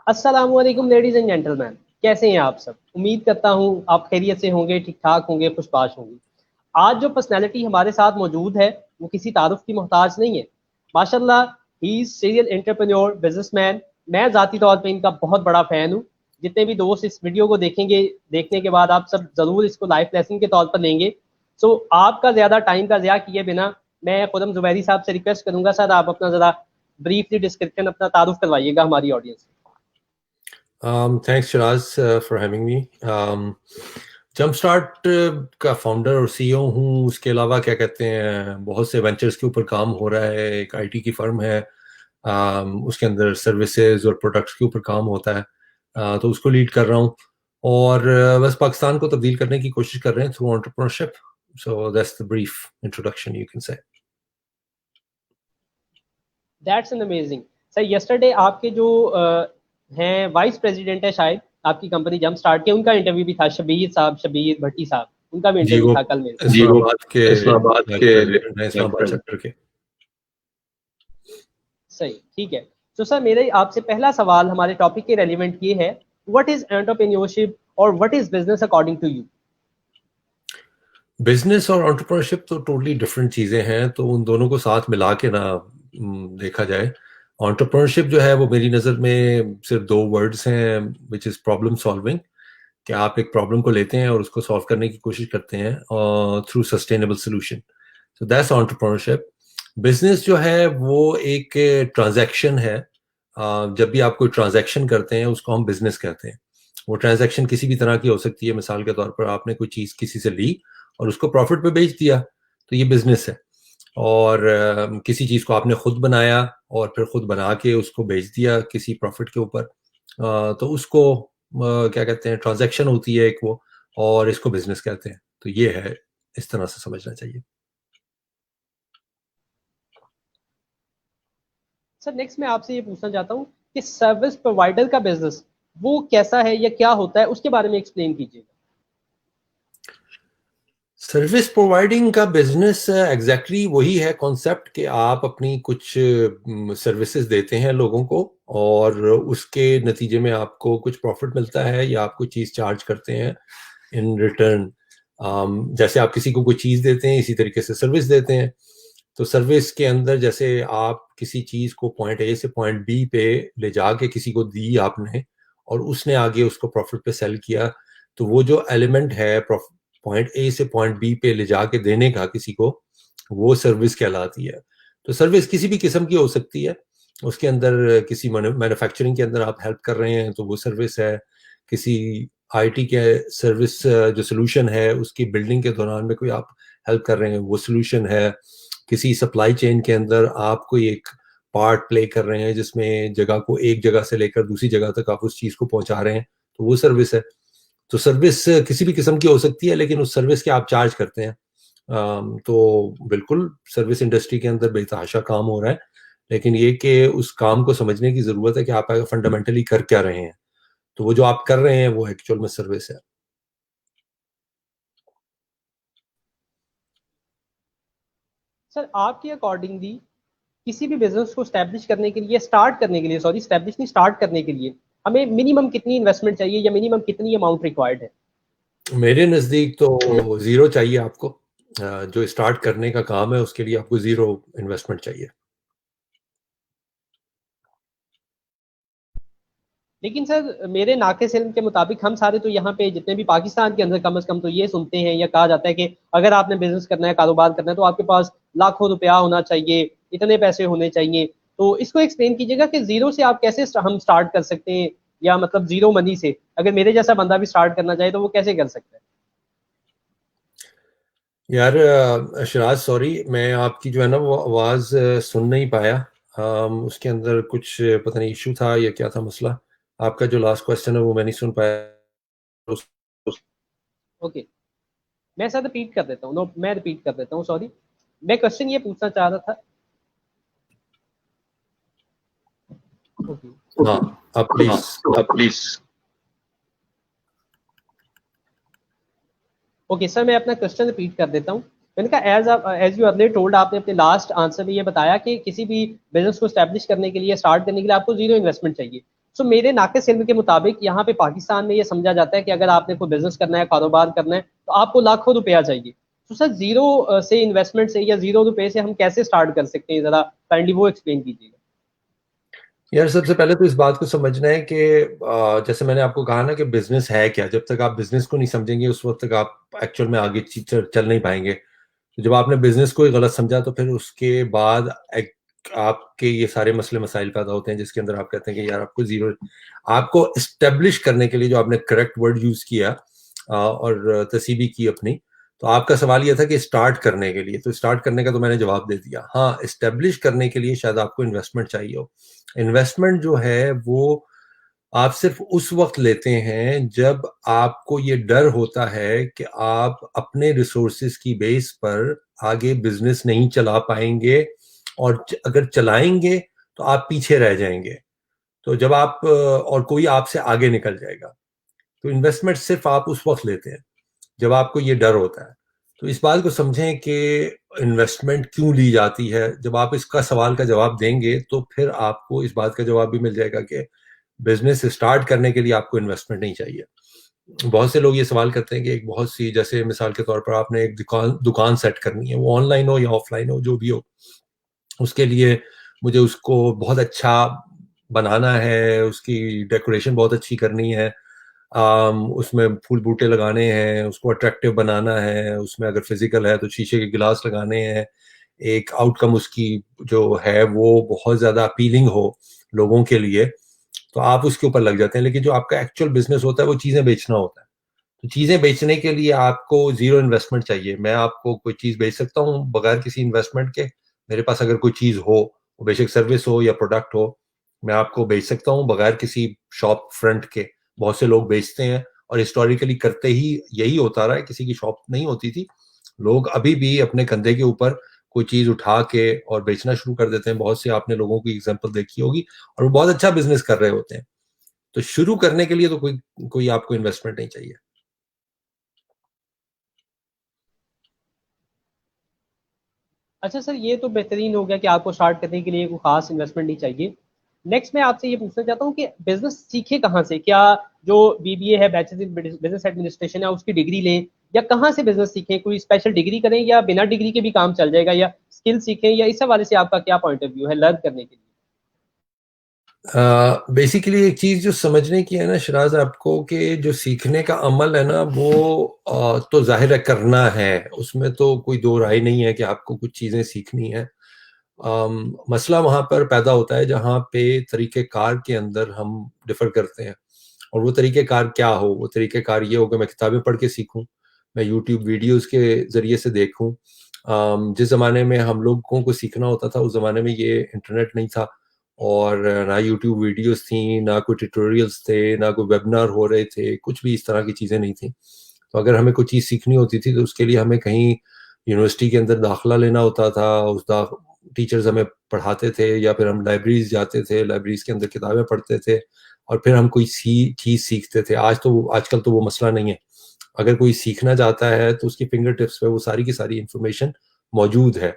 अस्सलामुअलैकुम ladies and gentleman, कैसे हैं आप सब। उम्मीद करता हूँ आप खैरियत से होंगे, ठीक ठाक होंगे, खुशबाश होंगे। आज जो पर्सनैलिटी हमारे साथ मौजूद है वो किसी तारुफ की मोहताज नहीं है। माशाल्लाह, he is serial entrepreneur, businessman. मैं ज़ाती तौर पे इनका बहुत बड़ा फ़ैन हूँ। जितने भी दोस्त इस वीडियो को देखेंगे, देखने के बाद आप सब ज़रूर इसको लाइफ लेसन के तौर पर लेंगे। सो आपका ज़्यादा टाइम का ज़िया किए बिना मैं खुदम जुबैरी साहब से रिक्वेस्ट करूँगा, सर आप अपना ज़रा ब्रीफली डिस्क्रिप्शन, अपना तारुफ करवाइएगा हमारी ऑडियंस से। Thanks Shiraz for having me. Jumpstart का फाउंडर और सीईओ हूँ। उसके अलावा क्या कहते हैं, बहुत से वेंचर्स के ऊपर काम हो रहा है। एक आईटी की फर्म है, उसके अंदर सर्विसेज और प्रोडक्ट्स के ऊपर काम होता है, तो उसको लीड कर रहा हूँ। और बस पाकिस्तान को तब्दील करने की कोशिश कर रहे हैं through entrepreneurship. So that's the brief introduction you can say. That's an amazing. Sir yesterday आपके जो हैं वाइस प्रेसिडेंट है शायद आपकी कंपनी जंप स्टार्ट के, उनका इंटरव्यू भी था, शबीर साहब, शबीर भट्टी साहब, उनका भी जी, इंटरव्यू वो था कल मेरे साथ। इस्लामाबाद के इस्लामाबाद सेक्टर के। सही, ठीक है। तो सर मेरे आपसे पहला सवाल हमारे टॉपिक के रेलिवेंट ये है, व्हाट इज एंटरप्रेन्योरशिप और what is business according to you. Business और एंटरप्रेन्योरशिप तो टोटली डिफरेंट चीज़ें हैं, तो उन दोनों को साथ मिला के ना देखा जाए। एंटरप्रेन्योरशिप जो है वो मेरी नज़र में सिर्फ दो वर्ड्स हैं, विच इज़ प्रॉब्लम सॉल्विंग। कि आप एक प्रॉब्लम को लेते हैं और उसको सॉल्व करने की कोशिश करते हैं through sustainable solution. So that's entrepreneurship. Business जो है वो एक ट्रांजैक्शन है। जब भी आप कोई ट्रांजैक्शन करते हैं उसको हम बिजनेस कहते हैं। वो ट्रांजैक्शन किसी भी तरह की हो सकती है। मिसाल के तौर पर आपने कोई चीज़ किसी से ली और उसको प्रॉफिट पे बेच दिया, तो ये बिजनेस है। और किसी चीज़ को आपने खुद बनाया और फिर खुद बना के उसको बेच दिया किसी प्रॉफिट के ऊपर, तो उसको क्या कहते हैं, ट्रांजैक्शन होती है एक वो, और इसको बिजनेस कहते हैं। तो ये है, इस तरह से समझना चाहिए। सर नेक्स्ट मैं आपसे ये पूछना चाहता हूँ कि सर्विस प्रोवाइडर का बिजनेस वो कैसा है या क्या होता है, उसके बारे में एक्सप्लेन कीजिए। सर्विस प्रोवाइडिंग का बिजनेस एग्जैक्टली वही है कॉन्सेप्ट कि आप अपनी कुछ सर्विसेज देते हैं लोगों को, और उसके नतीजे में आपको कुछ प्रॉफिट मिलता है या आप कोई चीज़ चार्ज करते हैं इन रिटर्न। जैसे आप किसी को कोई चीज़ देते हैं, इसी तरीके से सर्विस देते हैं। तो सर्विस के अंदर जैसे आप किसी चीज़ को पॉइंट ए से पॉइंट बी पे ले जाके किसी को दी आपने, और उसने आगे उसको प्रॉफिट पे सेल किया, तो वो जो एलिमेंट है पॉइंट ए से पॉइंट बी पे ले जाके देने का किसी को, वो सर्विस कहलाती है। तो सर्विस किसी भी किस्म की हो सकती है। उसके अंदर किसी मैन्युफैक्चरिंग के अंदर आप हेल्प कर रहे हैं तो वो सर्विस है। किसी आईटी के सर्विस जो सोल्यूशन है उसकी बिल्डिंग के दौरान में कोई आप हेल्प कर रहे हैं, वो सोल्यूशन है। किसी सप्लाई चेन के अंदर आप कोई एक पार्ट प्ले कर रहे हैं जिसमें जगह को एक जगह से लेकर दूसरी जगह तक आप उस चीज़ को पहुंचा रहे हैं, तो वो सर्विस है। तो सर्विस किसी भी किस्म की हो सकती है, लेकिन उस सर्विस के आप चार्ज करते हैं। तो बिल्कुल सर्विस इंडस्ट्री के अंदर बेतहाशा काम हो रहा है, लेकिन ये कि उस काम को समझने की ज़रूरत है कि आप फंडामेंटली कर क्या रहे हैं। तो वो जो आप कर रहे हैं वो एक्चुअल में सर्विस है। सर आपके अकॉर्डिंगली किसी भी बिजनेस को स्टैब्लिश करने के लिए, स्टार्ट करने के लिए, सॉरी स्टैब्लिश नहीं, स्टार्ट करने के लिए हमें मिनिमम कितनी इन्वेस्टमेंट चाहिए या मिनिमम कितनी अमाउंट रिक्वायर्ड है। मेरे नज़दीक तो ज़ीरो चाहिए आपको। जो स्टार्ट करने का काम है उसके लिए आपको ज़ीरो इन्वेस्टमेंट चाहिए। लेकिन सर मेरे नाक़िस इल्म के मुताबिक हम सारे तो यहाँ पे जितने भी पाकिस्तान के अंदर कम से कम तो ये सुनते हैं या कहा जाता है कि अगर आपने बिजनेस करना है, कारोबार करना है, तो आपके पास लाखों रुपया होना चाहिए, इतने पैसे होने चाहिए। तो इसको एक्सप्लेन कीजिएगा कि जीरो से आप कैसे हम स्टार्ट कर सकते हैं, या मतलब जीरो मनी से अगर मेरे जैसा बंदा भी स्टार्ट करना चाहे तो वो कैसे कर सकता है। यार शराज, सॉरी, मैं आपकी जो है ना वो आवाज़ सुन नहीं पाया। उसके अंदर कुछ पता नहीं इशू था या क्या था मसला। आपका जो लास्ट क्वेश्चन है वो मैं नहीं सुन पाया। ओके, मैं सर रिपीट कर देता हूँ, नो मैं रिपीट कर देता हूँ, सॉरी। मैं क्वेश्चन ये पूछना चाह रहा था। ओके, हाँ, आप प्लीज। ओके सर, मैं अपना क्वेश्चन रिपीट कर देता हूँ। मैंने कहा एज यू अर्लियर टोल्ड, आपने अपने लास्ट आंसर में ये बताया कि किसी भी बिजनेस को स्टैब्लिश करने के लिए, स्टार्ट करने के लिए आपको जीरो इन्वेस्टमेंट चाहिए। सो मेरे नाक़िस इल्म के मुताबिक यहाँ पे पाकिस्तान में ये समझा जाता है कि अगर आपने कोई बिजनेस करना है, कारोबार करना है, तो आपको लाखों रुपया चाहिए। तो सर जीरो से इन्वेस्टमेंट से या जीरो रुपए से हम कैसे स्टार्ट कर सकते हैं, जरा काइंडली वो एक्सप्लेन कीजिएगा। यार सबसे पहले तो इस बात को समझना है कि जैसे मैंने आपको कहा ना कि बिजनेस है क्या। जब तक आप बिजनेस को नहीं समझेंगे उस वक्त तक आप एक्चुअल में आगे चल नहीं पाएंगे। तो जब आपने बिजनेस को ही गलत समझा तो फिर उसके बाद आपके ये सारे मसले मसाइल पैदा होते हैं, जिसके अंदर आप कहते हैं कि यार आपको इस्टेब्लिश करने के लिए जो आपने करेक्ट वर्ड यूज किया और तसीबी की अपनी। तो आपका सवाल यह था कि स्टार्ट करने के लिए, तो स्टार्ट करने का तो मैंने जवाब दे दिया। हाँ, इस्टेब्लिश करने के लिए शायद आपको इन्वेस्टमेंट चाहिए हो। इन्वेस्टमेंट जो है वो आप सिर्फ उस वक्त लेते हैं जब आपको ये डर होता है कि आप अपने रिसोर्सेज की बेस पर आगे बिजनेस नहीं चला पाएंगे, और अगर चलाएंगे तो आप पीछे रह जाएंगे। तो जब आप और कोई आपसे आगे निकल जाएगा। तो इन्वेस्टमेंट सिर्फ आप उस वक्त लेते हैं जब आपको ये डर होता है। तो इस बात को समझें कि इन्वेस्टमेंट क्यों ली जाती है। जब आप इसका सवाल का जवाब देंगे तो फिर आपको इस बात का जवाब भी मिल जाएगा कि बिजनेस स्टार्ट करने के लिए आपको इन्वेस्टमेंट नहीं चाहिए। बहुत से लोग ये सवाल करते हैं कि एक बहुत सी, जैसे मिसाल के तौर पर आपने एक दुकान सेट करनी है, वो ऑनलाइन हो या ऑफलाइन हो, जो भी हो, उसके लिए मुझे उसको बहुत अच्छा बनाना है, उसकी डेकोरेशन बहुत अच्छी करनी है, उसमें फूल बूटे लगाने हैं, उसको अट्रैक्टिव बनाना है, उसमें अगर फिजिकल है तो शीशे के गिलास लगाने हैं, एक आउटकम उसकी जो है वो बहुत ज़्यादा अपीलिंग हो लोगों के लिए, तो आप उसके ऊपर लग जाते हैं। लेकिन जो आपका एक्चुअल बिजनेस होता है वो चीज़ें बेचना होता है। तो चीज़ें बेचने के लिए आपको जीरो इन्वेस्टमेंट चाहिए। मैं आपको कोई चीज़ बेच सकता हूँ बगैर किसी इन्वेस्टमेंट के। मेरे पास अगर कोई चीज़ हो, वो बेशक सर्विस हो या प्रोडक्ट हो, मैं आपको बेच सकता हूँ बगैर किसी शॉप फ्रंट के। बहुत से लोग बेचते हैं और हिस्टोरिकली करते ही यही होता रहा है। किसी की शॉप नहीं होती थी, लोग अभी भी अपने कंधे के ऊपर कोई चीज उठा के और बेचना शुरू कर देते हैं। बहुत से आपने लोगों की एग्जांपल देखी होगी और वो बहुत अच्छा बिजनेस कर रहे होते हैं। तो शुरू करने के लिए तो कोई आपको इन्वेस्टमेंट नहीं चाहिए। अच्छा सर, ये तो बेहतरीन हो गया कि आपको स्टार्ट करने के लिए कोई खास इन्वेस्टमेंट नहीं चाहिए। नेक्स्ट मैं आपसे ये पूछना चाहता हूँ कि बिजनेस सीखे कहाँ से? क्या जो बीबीए है, बैचलर इन बिजनेस एडमिनिस्ट्रेशन है, उसकी डिग्री लें, या कहाँ से बिजनेस सीखें? कोई स्पेशल डिग्री करें या बिना डिग्री के भी काम चल जाएगा, या स्किल सीखें, या इस हवाले से आपका क्या पॉइंट ऑफ व्यू है लर्न करने के लिए? बेसिकली एक चीज जो समझने की है ना शराज आपको, कि जो सीखने का अमल है ना वो तो जाहिर है करना है, उसमें तो कोई दो राय नहीं है कि आपको कुछ चीजें सीखनी है। मसला वहां पर पैदा होता है जहां पे तरीक़ेकार के अंदर हम डिफर करते हैं। और वो तरीक़ेकार क्या हो? वो तरीक़ेकार ये हो कि मैं किताबें पढ़ के सीखूं, मैं यूट्यूब वीडियोस के जरिए से देखूं। जिस ज़माने में हम लोगों को सीखना होता था उस ज़माने में ये इंटरनेट नहीं था, और ना यूट्यूब वीडियोस थी, ना कोई ट्यूटोरियल्स थे, ना कोई वेबिनार हो रहे थे, कुछ भी इस तरह की चीज़ें नहीं थी। तो अगर हमें कोई चीज़ सीखनी होती थी तो उसके लिए हमें कहीं यूनिवर्सिटी के अंदर दाखिला लेना होता था। टीचर्स हमें पढ़ाते थे, या फिर हम लाइब्रेरीज जाते थे, लाइब्रेरीज के अंदर किताबें पढ़ते थे और फिर हम कोई चीज़ सीखते थे। आजकल तो वो मसला नहीं है। अगर कोई सीखना चाहता है तो उसकी फिंगर टिप्स पे वो सारी की सारी इंफॉर्मेशन मौजूद है।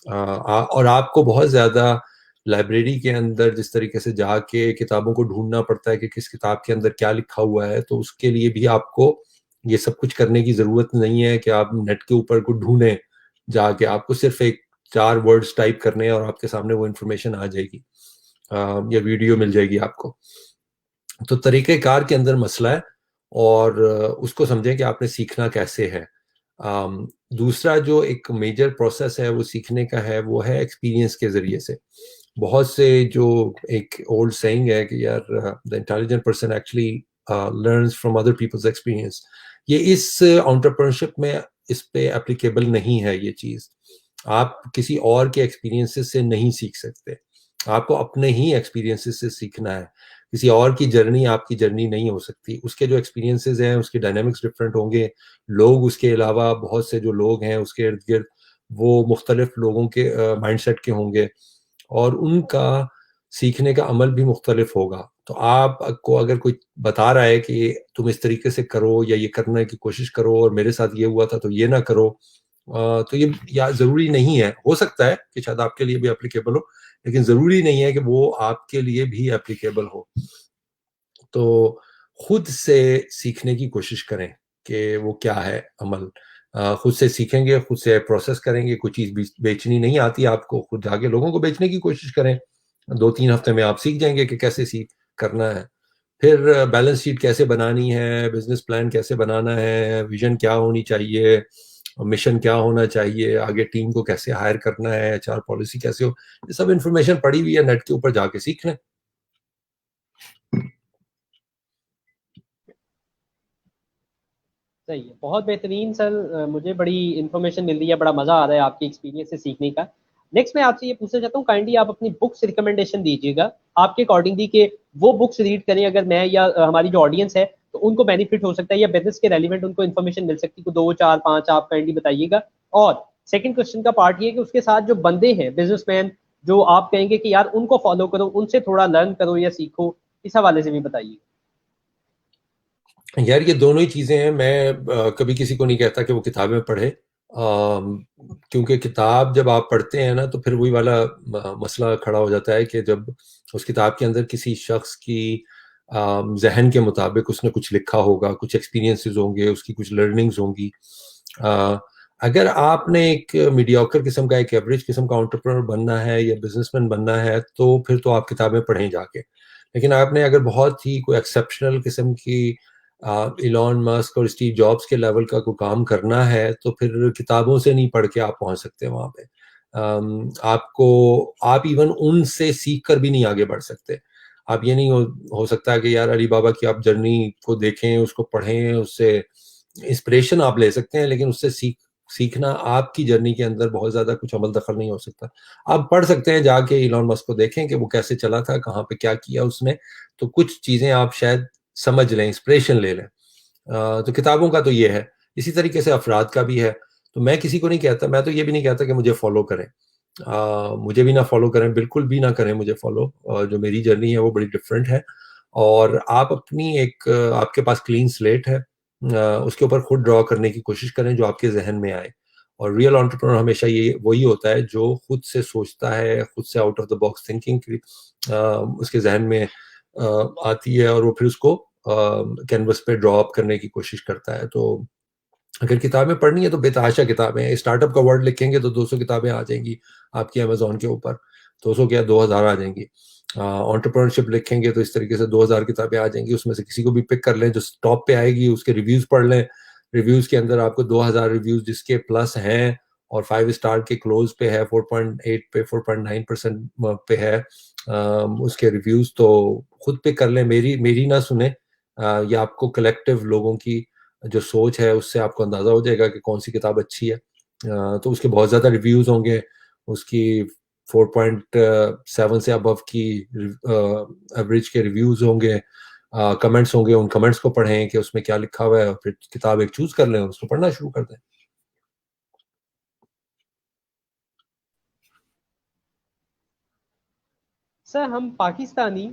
और आपको बहुत ज़्यादा लाइब्रेरी के अंदर जिस तरीके से जाके किताबों को ढूंढना पड़ता है कि किस किताब के अंदर क्या लिखा हुआ है, तो उसके लिए भी आपको ये सब कुछ करने की ज़रूरत नहीं है कि आप नेट के ऊपर को ढूंढें जाके। आपको सिर्फ एक 4 वर्ड्स टाइप करने हैं और आपके सामने वो इंफॉर्मेशन आ जाएगी, या वीडियो मिल जाएगी आपको। तो तरीक़ेकार के अंदर मसला है, और उसको समझें कि आपने सीखना कैसे है। दूसरा जो एक मेजर प्रोसेस है वो सीखने का है, वो है एक्सपीरियंस के ज़रिए से। बहुत से जो एक ओल्ड सेइंग है कि यार the intelligent person actually learns from other people's experience, ये इस एंटरप्रेन्योरशिप में इस पे एप्लीकेबल नहीं है ये चीज़। आप किसी और के एक्सपीरियंसेस से नहीं सीख सकते, आपको अपने ही एक्सपीरियंसेस से सीखना है। किसी और की जर्नी आपकी जर्नी नहीं हो सकती। उसके जो एक्सपीरियंसेस हैं उसके डायनामिक्स डिफरेंट होंगे। लोग उसके अलावा बहुत से जो लोग हैं उसके इर्द गिर्द वो मुख्तलिफ लोगों के माइंडसेट के होंगे, और उनका सीखने का अमल भी मुख्तलिफ होगा। तो आपको अगर कोई बता रहा है कि तुम इस तरीके से करो या ये करने की कोशिश करो और मेरे साथ ये हुआ था तो ये ना करो, तो ये या ज़रूरी नहीं है। हो सकता है कि शायद आपके लिए भी एप्लीकेबल हो, लेकिन ज़रूरी नहीं है कि वो आपके लिए भी एप्लीकेबल हो। तो खुद से सीखने की कोशिश करें कि वो क्या है अमल। खुद से सीखेंगे, खुद से प्रोसेस करेंगे। कोई चीज़ बेचनी नहीं आती आपको, खुद जाके लोगों को बेचने की कोशिश करें। 2-3 हफ्ते में आप सीख जाएंगे कि कैसे करना है। फिर बैलेंस शीट कैसे बनानी है, बिजनेस प्लान कैसे बनाना है, विजन क्या होनी चाहिए, मिशन क्या होना चाहिए, आगे टीम को कैसे हायर करना है, एचआर पॉलिसी कैसे हो, ये सब इंफॉर्मेशन पड़ी हुई है, नेट के ऊपर जाके सीख लें। सही है, बहुत बेहतरीन सर। मुझे बड़ी इन्फॉर्मेशन मिल रही है, बड़ा मज़ा आ रहा है आपके एक्सपीरियंस से सीखने का। नेक्स्ट मैं आपसे ये पूछना चाहता हूँ, काइंडली आप अपनी बुक्स रिकमेंडेशन दीजिएगा आपके अकॉर्डिंगली, कि वो बुक्स रीड करें अगर मैं या हमारी जो ऑडियंस है तो उनको बेनिफिट हो सकता है या बिजनेस के रेलिवेंट उनको इन्फॉर्मेशन मिल सकती है। तो 2 4 5 आप काइंडली बताइएगा। और सेकंड क्वेश्चन का पार्ट ये है कि उसके साथ जो बंदे हैं बिजनेसमैन, जो आप कहेंगे कि यार उनको फॉलो करो, उनसे थोड़ा लर्न करो या सीखो, इस हवाले से भी बताइए। यार ये दोनों ही चीज़ें हैं। मैं कभी किसी को नहीं कहता कि वो किताबें पढ़े, क्योंकि किताब जब आप पढ़ते हैं ना तो फिर वही वाला मसला खड़ा हो जाता है कि जब उस किताब के अंदर किसी शख्स की जहन के मुताबिक उसने कुछ लिखा होगा, कुछ एक्सपीरियंसेस होंगे, उसकी कुछ लर्निंग्स होंगी। अ, अगर आपने एक मीडियोकर किस्म का, एक एवरेज किस्म का एंटरप्रेन्योर बनना है या बिजनेसमैन बनना है तो फिर तो आप किताबें पढ़ें जाके। लेकिन आपने अगर बहुत ही कोई एक्सेप्शनल किस्म की इलॉन मस्क और स्टीव जॉब्स के लेवल का कोई काम करना है तो फिर किताबों से नहीं पढ़ के आप पहुंच सकते वहां पे। आपको, आप इवन उनसे सीख कर भी नहीं आगे बढ़ सकते। आप ये नहीं हो सकता कि यार अली बाबा की आप जर्नी को देखें, उसको पढ़ें, उससे इंस्पिरेशन आप ले सकते हैं, लेकिन उससे सीखना आपकी जर्नी के अंदर बहुत ज्यादा कुछ अमल दखल नहीं हो सकता। आप पढ़ सकते हैं जाके, इलॉन मस्क को देखें कि वो कैसे चला था, कहाँ पे क्या किया उसने, तो कुछ चीजें आप शायद समझ लें, इंस्पिरेशन ले लें। तो किताबों का तो ये है। इसी तरीके से अफराद का भी है। तो मैं किसी को नहीं कहता, मैं तो ये भी नहीं कहता कि मुझे फॉलो करें। मुझे भी ना फॉलो करें, बिल्कुल भी ना करें मुझे फॉलो। जो मेरी जर्नी है वो बड़ी डिफरेंट है। और आप अपनी एक आपके पास क्लीन स्लेट है, उसके ऊपर खुद ड्रॉ करने की कोशिश करें जो आपके जहन में आए। और रियल एंटरप्रेन्योर हमेशा ये वही होता है जो खुद से सोचता है, खुद से out of the box thinking उसके जहन में आती है, और वो फिर उसको कैनवस पे ड्रॉ अप करने की कोशिश करता है। तो अगर किताबें पढ़नी है तो बेतहाशा किताबें हैं। स्टार्टअप का वर्ड लिखेंगे तो 200 किताबें आ जाएंगी आपकी अमेजोन के ऊपर, 200 क्या 2000 आ जाएंगी। एंटरप्रेन्योरशिप लिखेंगे तो इस तरीके से 2000 किताबें आ जाएंगी। उसमें से किसी को भी पिक कर लें, जो टॉप पे आएगी उसके रिव्यूज पढ़ लें। रिव्यूज के अंदर आपको 2000 रिव्यूज जिसके प्लस हैं और 5 स्टार के क्लोज पे है, 4.8 पे, 4.9% पे है उसके रिव्यूज, तो खुद पिक कर लें। मेरी ना सुने, या आपको कलेक्टिव लोगों की जो सोच है उससे आपको अंदाजा हो जाएगा कि कौन सी किताब अच्छी है। तो उसके बहुत ज़्यादा रिव्यूज़ होंगे, उसकी 4.7 से अबव की एवरेज के रिव्यूज़ होंगे, कमेंट्स होंगे। उन कमेंट्स को पढ़ें कि उसमें क्या लिखा हुआ है, और फिर किताब एक चूज कर लें और उसको पढ़ना शुरू कर दें। सर हम पाकिस्तानी,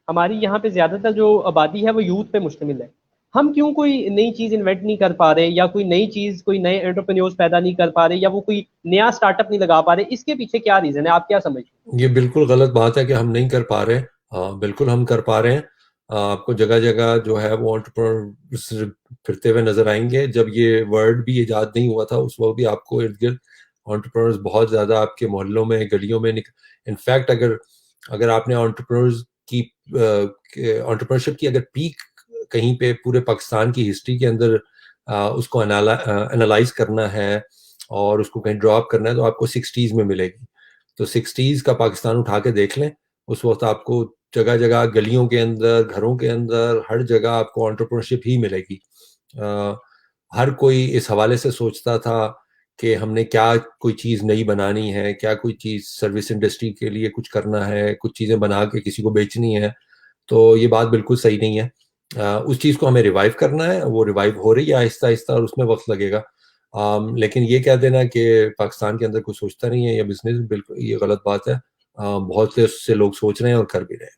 हमारी यहाँ पे ज़्यादातर जो आबादी है वो यूथ पे मुश्तमिल है। हम क्यों कोई नई चीज़ इन्वेंट नहीं कर पा रहे, या कोई नई चीज़, कोई नए एंटरप्रेन्योर्स पैदा नहीं कर पा रहे, या वो कोई नया स्टार्टअप नहीं लगा पा रहे? इसके पीछे क्या रीज़न है, आप क्या समझते हैं? ये बिल्कुल गलत बात है कि हम नहीं कर पा रहे हैं। बिल्कुल हम कर पा रहे हैं। आपको जगह जगह जो है वो एंटरप्रेन्योर फिरते हुए नजर आएंगे। जब ये वर्ड भी इजाद नहीं हुआ था उस वक्त भी आपको इर्द गिर्द एंटरप्रेन्योर्स बहुत ज्यादा आपके मोहल्लों में, गलियों में इनफैक्ट अगर अगर आपने एंटरप्रेन्योरशिप की अगर पीक कहीं पे पूरे पाकिस्तान की हिस्ट्री के अंदर उसको एनालाइज करना है और उसको कहीं ड्रॉप करना है तो आपको 60s में मिलेगी। तो 60s का पाकिस्तान उठा के देख लें, उस वक्त आपको जगह जगह, गलियों के अंदर, घरों के अंदर, हर जगह आपको एंटरप्रेन्योरशिप ही मिलेगी। हर कोई इस हवाले से सोचता था कि हमने क्या कोई चीज़ नई बनानी है, क्या कोई चीज़ सर्विस इंडस्ट्री के लिए कुछ करना है, कुछ चीज़ें बना के किसी को बेचनी है। तो ये बात बिल्कुल सही नहीं है। उस चीज़ को हमें रिवाइव करना है, वो रिवाइव हो रही है आहिस्ता आहिस्ता और उसमें वक्त लगेगा। लेकिन ये कह देना कि पाकिस्तान के अंदर कोई सोचता नहीं है या बिजनेस, बिल्कुल ये गलत बात है। बहुत से लोग सोच रहे हैं और कर भी रहे हैं।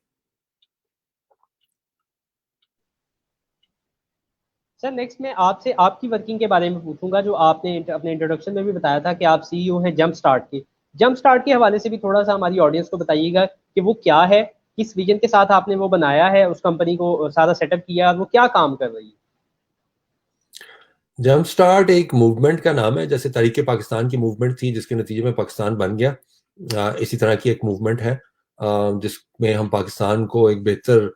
सर नेक्स्ट मैं आपसे आपकी वर्किंग के बारे में पूछूंगा, जो आपने अपने इंट्रोडक्शन में भी बताया था कि आप सीईओ हैं जंप स्टार्ट के। जंप स्टार्ट के हवाले से भी थोड़ा सा हमारी ऑडियंस को बताइएगा कि वो क्या है, किस विजन के साथ आपने वो बनाया है, उस कंपनी को सारा सेटअप किया, और वो क्या काम कर रही है? जंप स्टार्ट एक मूवमेंट का नाम है, जैसे तहरीक पाकिस्तान की मूवमेंट थी जिसके नतीजे में पाकिस्तान बन गया। इसी तरह की एक मूवमेंट है जिसमें हम पाकिस्तान को एक बेहतर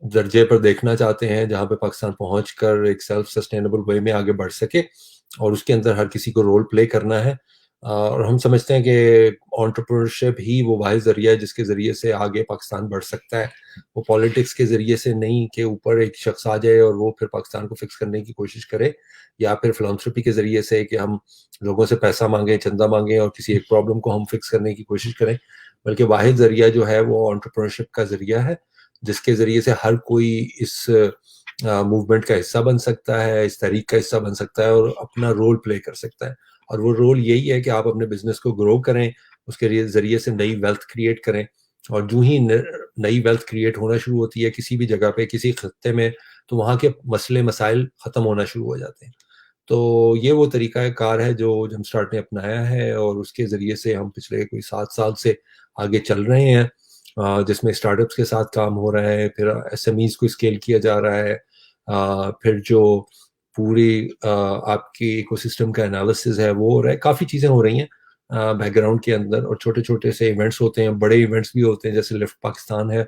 दर्जे पर देखना चाहते हैं, जहां पे पाकिस्तान पहुंचकर एक सेल्फ सस्टेनेबल वे में आगे बढ़ सके, और उसके अंदर हर किसी को रोल प्ले करना है। और हम समझते हैं कि एंटरप्रेन्योरशिप ही वो वाहिद जरिया है जिसके ज़रिए से आगे पाकिस्तान बढ़ सकता है। वो पॉलिटिक्स के ज़रिए से नहीं कि ऊपर एक शख्स आ जाए और वो फिर पाकिस्तान को फिक्स करने की कोशिश करे, या फिर फिलांथ्रोपी के ज़रिए से कि हम लोगों से पैसा मांगें, चंदा मांगें और किसी एक प्रॉब्लम को हम फिक्स करने की कोशिश करें। बल्कि वाहिद जरिया जो है वो एंटरप्रेन्योरशिप का जरिया है, जिसके ज़रिए से हर कोई इस मूवमेंट का हिस्सा बन सकता है, इस तहरीक का हिस्सा बन सकता है और अपना रोल प्ले कर सकता है। और वो रोल यही है कि आप अपने बिजनेस को ग्रो करें, उसके जरिए से नई वेल्थ क्रिएट करें। और जो ही नई वेल्थ क्रिएट होना शुरू होती है किसी भी जगह पे, किसी खत्ते में, तो वहाँ के मसले मसाइल ख़त्म होना शुरू हो जाते हैं। तो ये वो तरीका कार है जो जमस्टार्ट ने अपनाया है, और उसके ज़रिए से हम पिछले कोई 7 साल से आगे चल रहे हैं, जिसमें स्टार्टअप्स के साथ काम हो रहा है, फिर एसएमईज को स्केल किया जा रहा है, फिर जो पूरी आपकी इकोसिस्टम का एनालिसिस है वो हो रहा है। काफ़ी चीज़ें हो रही हैं बैकग्राउंड के अंदर, और छोटे छोटे से इवेंट्स होते हैं, बड़े इवेंट्स भी होते हैं, जैसे लिफ्ट पाकिस्तान है,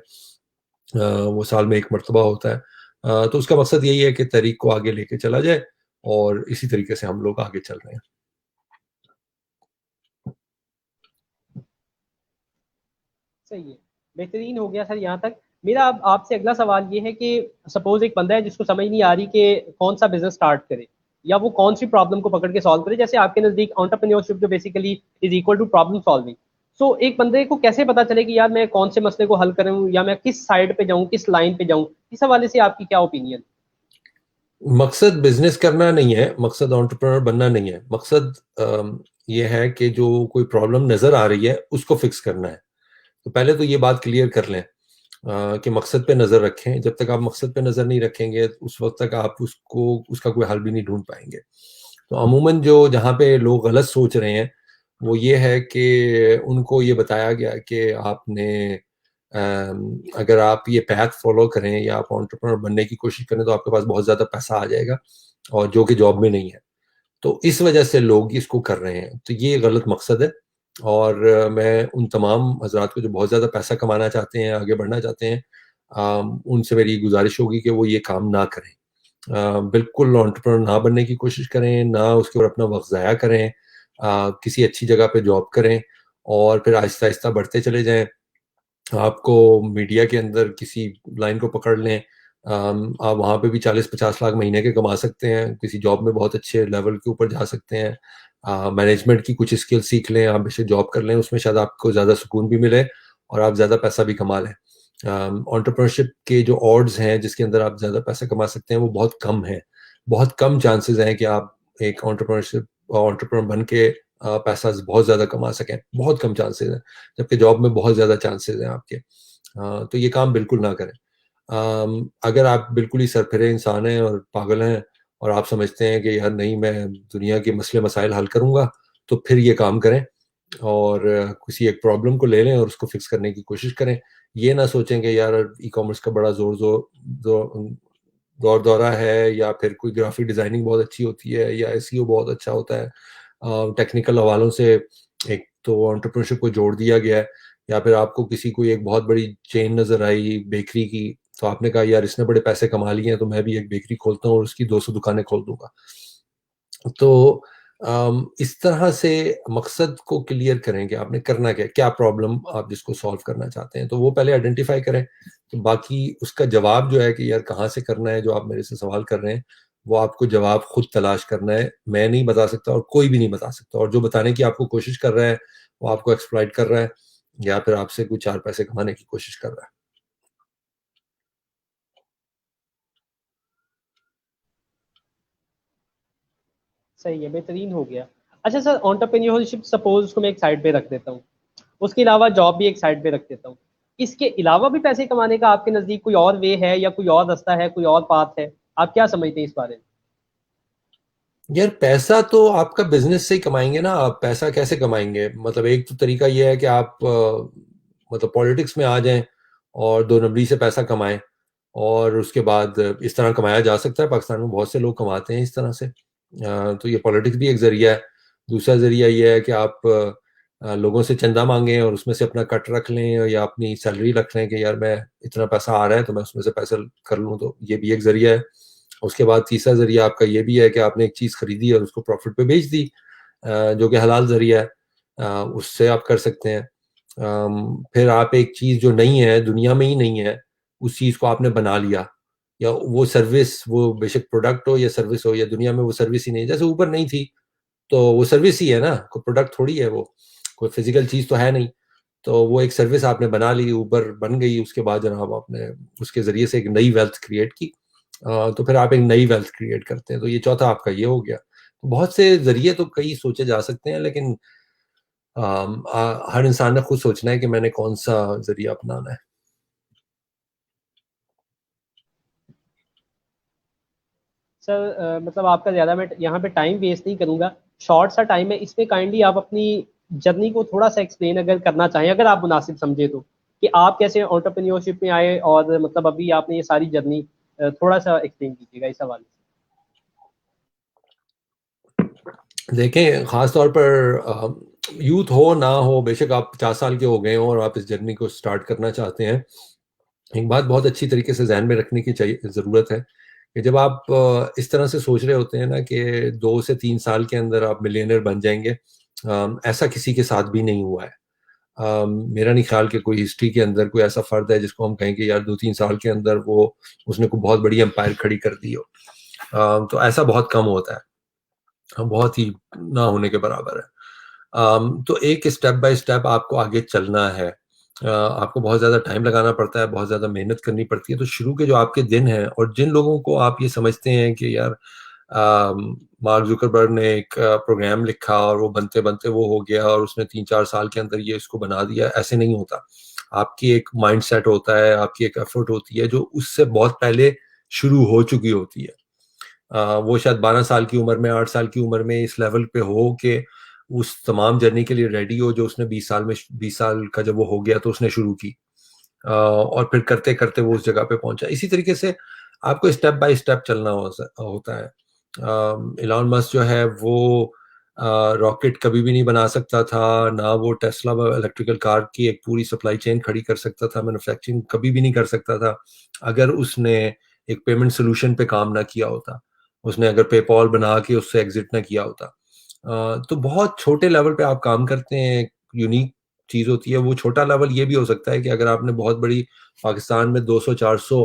वो साल में एक मरतबा होता है। तो उसका मकसद यही है कि तहरीक को आगे लेके चला जाए, और इसी तरीके से हम लोग आगे चल रहे हैं। सही है, बेहतरीन हो गया सर। यहाँ तक मेरा अब आपसे अगला सवाल ये है कि सपोज एक बंदा है जिसको समझ नहीं आ रही कि कौन सा बिजनेस स्टार्ट करे, या वो कौन सी प्रॉब्लम को पकड़ के सॉल्व करे। जैसे आपके नज़दीक एंटरप्रेन्योरशिप जो basically is equal to problem solving. So एक बंदे को कैसे पता चले कि यार मैं कौन से मसले को हल करूँ, या मैं किस साइड पे जाऊँ, किस लाइन पे जाऊँ? इस हवाले से आपकी क्या ओपिनियन? मकसद बिजनेस करना नहीं है, मकसद एंटरप्रेन्योर बनना नहीं है। मकसद ये है कि जो कोई प्रॉब्लम नजर आ रही है उसको फिक्स करना है। तो पहले तो ये बात क्लियर कर लें कि मकसद पे नजर रखें। जब तक आप मकसद पे नजर नहीं रखेंगे उस वक्त तक आप उसका कोई हल भी नहीं ढूंढ पाएंगे। तो अमूमन जो जहाँ पे लोग गलत सोच रहे हैं वो ये है कि उनको ये बताया गया कि आपने अगर आप ये पैथ फॉलो करें या आप एंटरप्रेन्योर बनने की कोशिश करें तो आपके पास बहुत ज़्यादा पैसा आ जाएगा, और जो कि जॉब में नहीं है। तो इस वजह से लोग इसको कर रहे हैं, तो ये गलत मकसद है। और मैं उन तमाम हजरात को जो बहुत ज़्यादा पैसा कमाना चाहते हैं, आगे बढ़ना चाहते हैं, उनसे मेरी गुजारिश होगी कि वो ये काम ना करें। बिल्कुल एंटरप्रेन्योर ना बनने की कोशिश करें, ना उसके ऊपर अपना वक्त ज़ाया करें। किसी अच्छी जगह पे जॉब करें और फिर आहिस्ता आहिस्ता बढ़ते चले जाएं। आपको मीडिया के अंदर किसी लाइन को पकड़ लें, आप वहाँ पे भी 40-50 लाख महीने के कमा सकते हैं, किसी जॉब में बहुत अच्छे लेवल के ऊपर जा सकते हैं। मैनेजमेंट की कुछ स्किल सीख लें, आप बेशक जॉब कर लें, उसमें शायद आपको ज़्यादा सुकून भी मिले और आप ज़्यादा पैसा भी कमा लें। एंटरप्रेन्योरशिप के जो ऑड्स हैं जिसके अंदर आप ज़्यादा पैसा कमा सकते हैं वो बहुत कम है। बहुत कम चांसेस हैं कि आप एक एंटरप्रेन्योर बन के पैसा बहुत ज़्यादा कमा सकें, बहुत कम चांसेस हैं, जबकि जॉब में बहुत ज़्यादा चांसेस हैं आपके। तो ये काम बिल्कुल ना करें। अगर आप बिल्कुल ही सरफिरे इंसान हैं और पागल हैं और आप समझते हैं कि यार नहीं मैं दुनिया के मसले मसाइल हल करूंगा, तो फिर ये काम करें और किसी एक प्रॉब्लम को ले लें और उसको फिक्स करने की कोशिश करें। ये ना सोचें कि यार ई कॉमर्स का बड़ा दौर दौरा है, या फिर कोई ग्राफिक डिजाइनिंग बहुत अच्छी होती है, या एसईओ बहुत अच्छा होता है। टेक्निकल हवालों से एक तो एंटरप्रेन्योरशिप को जोड़ दिया गया है। या फिर आपको किसी कोई एक बहुत बड़ी चेन नजर आई बेकरी की, तो आपने कहा यार इसने बड़े पैसे कमा लिए हैं तो मैं भी एक बेकरी खोलता हूँ और उसकी 200 दुकानें खोल दूंगा। तो इस तरह से मकसद को क्लियर करें कि आपने करना क्या, क्या प्रॉब्लम आप जिसको सॉल्व करना चाहते हैं, तो वो पहले आइडेंटिफाई करें। तो बाकी उसका जवाब जो है कि यार कहाँ से करना है, जो आप मेरे से सवाल कर रहे हैं वो आपको जवाब खुद तलाश करना है। मैं नहीं बता सकता और कोई भी नहीं बता सकता, और जो बताने की आपको कोशिश कर रहा है वो आपको एक्सप्लॉइट कर रहा है या फिर आपसे कुछ 4 पैसे कमाने की कोशिश कर रहा है। सही है, बेहतरीन हो गया। अच्छा सर, एंटरप्रेन्योरशिप सपोज उसको मैं एक साइड पे रख देता हूँ, उसके अलावा जॉब भी एक साइड पे रख देता हूँ, इसके अलावा भी पैसे कमाने का आपके नज़दीक कोई और वे है, या कोई और रास्ता है, कोई और पाथ है? आप क्या समझते हैं इस बारे में? यार पैसा तो आपका बिजनेस से ही कमाएंगे ना। आप पैसा कैसे कमाएंगे? मतलब एक तो तरीका यह है कि आप मतलब पॉलिटिक्स में आ जाएं और 2 नंबरी से पैसा कमाएं, और उसके बाद इस तरह कमाया जा सकता है। पाकिस्तान में बहुत से लोग कमाते हैं इस तरह से। तो ये पॉलिटिक्स भी एक जरिया है। दूसरा जरिया ये है कि आप लोगों से चंदा मांगें और उसमें से अपना कट रख लें, या अपनी सैलरी रख लें कि यार मैं इतना पैसा आ रहा है तो मैं उसमें से पैसा कर लूँ, तो ये भी एक जरिया है। उसके बाद तीसरा जरिया आपका ये भी है कि आपने एक चीज़ खरीदी और उसको प्रॉफिट पे बेच दी, जो कि हलाल जरिया है, उससे आप कर सकते हैं। फिर आप एक चीज़ जो नहीं है, दुनिया में ही नहीं है, उस चीज़ को आपने बना लिया, या वो सर्विस, वो बेशक प्रोडक्ट हो या सर्विस हो, या दुनिया में वो सर्विस ही नहीं, जैसे ऊबर नहीं थी तो वो सर्विस ही है ना, कोई प्रोडक्ट थोड़ी है, वो कोई फिजिकल चीज़ तो है नहीं। तो वो एक सर्विस आपने बना ली, ऊबर बन गई, उसके बाद जनाब आपने उसके ज़रिए से एक नई वेल्थ क्रिएट की, तो फिर आप एक नई वेल्थ क्रिएट करते हैं। तो ये चौथा आपका ये हो गया। तो बहुत से ज़रिए तो कई सोचे जा सकते हैं, लेकिन हर इंसान ने खुद सोचना है कि मैंने कौन सा ज़रिया अपनाना है। सर मतलब आपका ज़्यादा मैं यहाँ पे टाइम वेस्ट नहीं करूँगा, शॉर्ट सा टाइम है इसमें, काइंडली आप अपनी जर्नी को थोड़ा सा एक्सप्लेन अगर करना चाहें, अगर आप मुनासिब समझे तो, कि आप कैसे एंटरप्रेन्योरशिप में आए, और मतलब अभी आपने ये सारी जर्नी थोड़ा सा एक्सप्लेन कीजिएगा इस हवाले से। देखें, ख़ास तौर पर यूथ हो ना हो, बेशक आप 50 साल के हो गए हो और आप इस जर्नी को स्टार्ट करना चाहते हैं, एक बात बहुत अच्छी तरीके से ज़हन में रखने की चाहिए ज़रूरत है कि जब आप इस तरह से सोच रहे होते हैं ना कि 2 से 3 साल के अंदर आप मिलियनर बन जाएंगे, ऐसा किसी के साथ भी नहीं हुआ है। मेरा नहीं ख्याल कि कोई हिस्ट्री के अंदर कोई ऐसा फर्द है जिसको हम कहें कि यार 2-3 साल के अंदर वो उसने कोई बहुत बड़ी एम्पायर खड़ी कर दी हो। तो ऐसा बहुत कम होता है, बहुत ही ना होने के बराबर है। तो एक स्टेप बाय स्टेप आपको आगे चलना है। आपको बहुत ज़्यादा टाइम लगाना पड़ता है, बहुत ज़्यादा मेहनत करनी पड़ती है। तो शुरू के जो आपके दिन हैं, और जिन लोगों को आप ये समझते हैं कि यार मार्क जुकरबर्ग ने एक प्रोग्राम लिखा और वो बनते बनते वो हो गया और उसने 3-4 साल के अंदर ये इसको बना दिया, ऐसे नहीं होता। आपकी एक माइंड सेट होता है, आपकी एक एफर्ट होती है जो उससे बहुत पहले शुरू हो चुकी होती है। वो शायद 12 साल की उम्र में, 8 साल की उम्र में इस लेवल पे हो कि उस तमाम जर्नी के लिए रेडी हो जो उसने 20 साल का जब वो हो गया तो उसने शुरू की, और फिर करते करते वो उस जगह पे पहुंचा। इसी तरीके से आपको स्टेप बाय स्टेप चलना होता है। इलॉन मस्क जो है वो रॉकेट कभी भी नहीं बना सकता था, ना वो टेस्ला इलेक्ट्रिकल कार की एक पूरी सप्लाई चेन खड़ी कर सकता था, मैन्युफैक्चरिंग कभी भी नहीं कर सकता था अगर उसने एक पेमेंट सोल्यूशन पे काम ना किया होता, उसने अगर पेपॉल बना के उससे एग्जिट ना किया होता। तो बहुत छोटे लेवल पे आप काम करते हैं, एक यूनिक चीज़ होती है। वो छोटा लेवल ये भी हो सकता है कि अगर आपने बहुत बड़ी पाकिस्तान में 200-400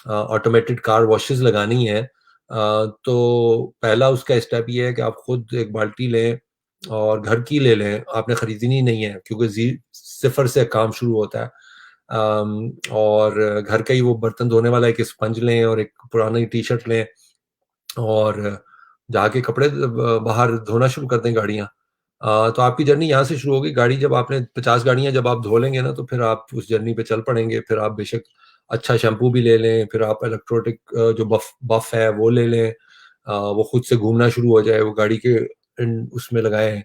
ऑटोमेटेड कार वॉशेस लगानी है, तो पहला उसका स्टेप ये है कि आप खुद एक बाल्टी लें और घर की ले लें, आपने खरीदनी नहीं है क्योंकि सिफर से काम शुरू होता है। और घर का ही वो बर्तन धोने वाला एक स्पंज लें और एक पुरानी टी शर्ट लें और जाके कपड़े बाहर धोना शुरू कर दें गाड़ियाँ। तो आपकी जर्नी यहाँ से शुरू होगी। गाड़ी जब आपने 50 गाड़ियाँ जब आप धो लेंगे ना, तो फिर आप उस जर्नी पे चल पड़ेंगे। फिर आप बेशक अच्छा शैम्पू भी ले लें, फिर आप इलेक्ट्रोनिक जो बफ बफ है वो ले लें, वो खुद से घूमना शुरू हो जाए, वो गाड़ी के उसमें लगाएं,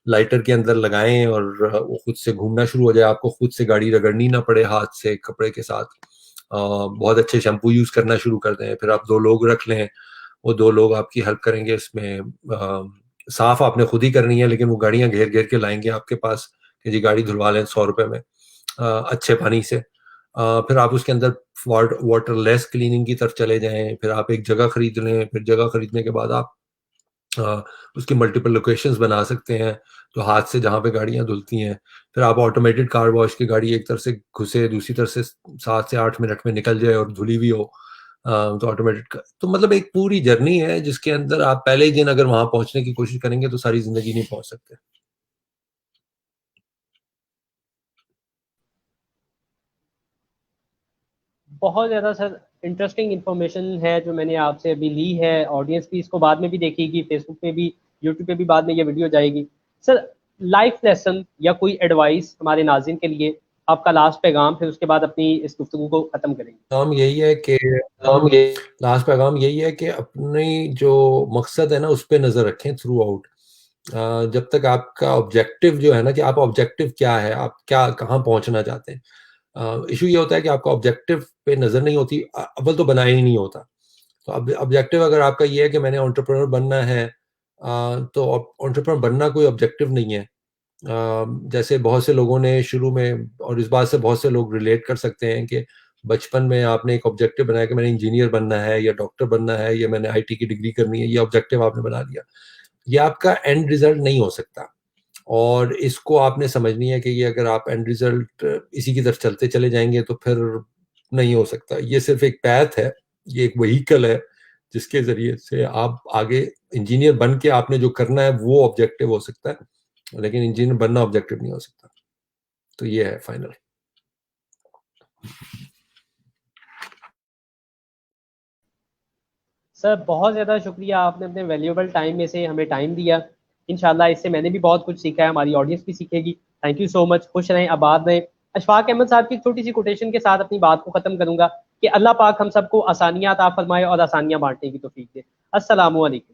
लाइटर के अंदर लगाएं और वो खुद से घूमना शुरू हो जाए, आपको खुद से गाड़ी रगड़नी ना पड़े हाथ से कपड़े के साथ। बहुत अच्छे शैम्पू यूज करना शुरू कर दें। फिर आप 2 लोग रख लें, वो 2 लोग आपकी हेल्प करेंगे इसमें। साफ आपने खुद ही करनी है, लेकिन वो गाड़ियां घेर घेर के लाएंगे आपके पास कि जी गाड़ी धुलवा लें 100 रुपए में, अच्छे पानी से। फिर आप उसके अंदर वाटरलेस क्लीनिंग की तरफ चले जाएं। फिर आप एक जगह खरीद लें, फिर जगह खरीदने के बाद आप उसकी मल्टीपल लोकेशंस बना सकते हैं, तो हाथ से जहाँ पे गाड़ियाँ धुलती हैं। फिर आप ऑटोमेटेड कार वॉश की गाड़ी एक तरफ से घुसे, दूसरी तरफ से 7 से 8 मिनट में निकल जाए और धुली भी हो, तो ऑटोमेटेड। तो मतलब एक पूरी जर्नी है जिसके अंदर आप पहले ही दिन अगर वहां पहुंचने की कोशिश करेंगे तो सारी जिंदगी नहीं पहुंच सकते। बहुत ज़्यादा सर इंटरेस्टिंग इन्फॉर्मेशन है जो मैंने आपसे अभी ली है, ऑडियंस भी इसको बाद में भी देखेगी, फेसबुक पे भी, यूट्यूब पे भी बाद में ये वीडियो जाएगी। सर लाइफ लेसन या कोई एडवाइस हमारे नाज़रीन के लिए, आपका लास्ट पैगाम, फिर उसके बाद अपनी इस गुफ्तगू को ख़त्म करेंगे। काम यही है कि हम ये लास्ट पैगाम यही है कि अपनी जो मकसद है ना उस पर नजर रखें थ्रू आउट। जब तक आपका ऑब्जेक्टिव जो है ना, कि आप ऑब्जेक्टिव क्या है, आप क्या कहाँ पहुंचना चाहते हैं। इशू ये होता है कि आपका ऑब्जेक्टिव पे नजर नहीं होती, अव्वल तो बनाया ही नहीं होता। तो अब ऑब्जेक्टिव अगर आपका ये है कि मैंने एंटरप्रेन्योर बनना है, तो एंटरप्रेन्योर बनना कोई ऑब्जेक्टिव नहीं है। जैसे बहुत से लोगों ने शुरू में, और इस बात से बहुत से लोग रिलेट कर सकते हैं कि बचपन में आपने एक ऑब्जेक्टिव बनाया कि मैंने इंजीनियर बनना है या डॉक्टर बनना है या मैंने आईटी की डिग्री करनी है, ये ऑब्जेक्टिव आपने बना लिया। ये आपका एंड रिजल्ट नहीं हो सकता, और इसको आपने समझनी है कि ये अगर आप एंड रिजल्ट इसी की तरफ चलते चले जाएंगे तो फिर नहीं हो सकता। ये सिर्फ एक पैथ है, ये एक व्हीकल है जिसके जरिए से आप आगे इंजीनियर बन के आपने जो करना है वो ऑब्जेक्टिव हो सकता है, लेकिन इंजीनियर बनना ऑब्जेक्टिव नहीं हो सकता। तो ये है फाइनल। सर बहुत ज़्यादा शुक्रिया, आपने अपने वैल्यूएबल टाइम में से हमें टाइम दिया। इंशाल्लाह इससे मैंने भी बहुत कुछ सीखा है, हमारी ऑडियंस भी सीखेगी। Thank you so much. खुश रहें, आबाद रहें। अशफाक अहमद साहब की एक छोटी सी कोटेशन के साथ अपनी बात को ख़त्म करूंगा कि अल्लाह पाक हम सबको आसानियाँ अता फरमाए और आसानियाँ बांटने की तौफीक दे। अस्सलामु अलैकुम।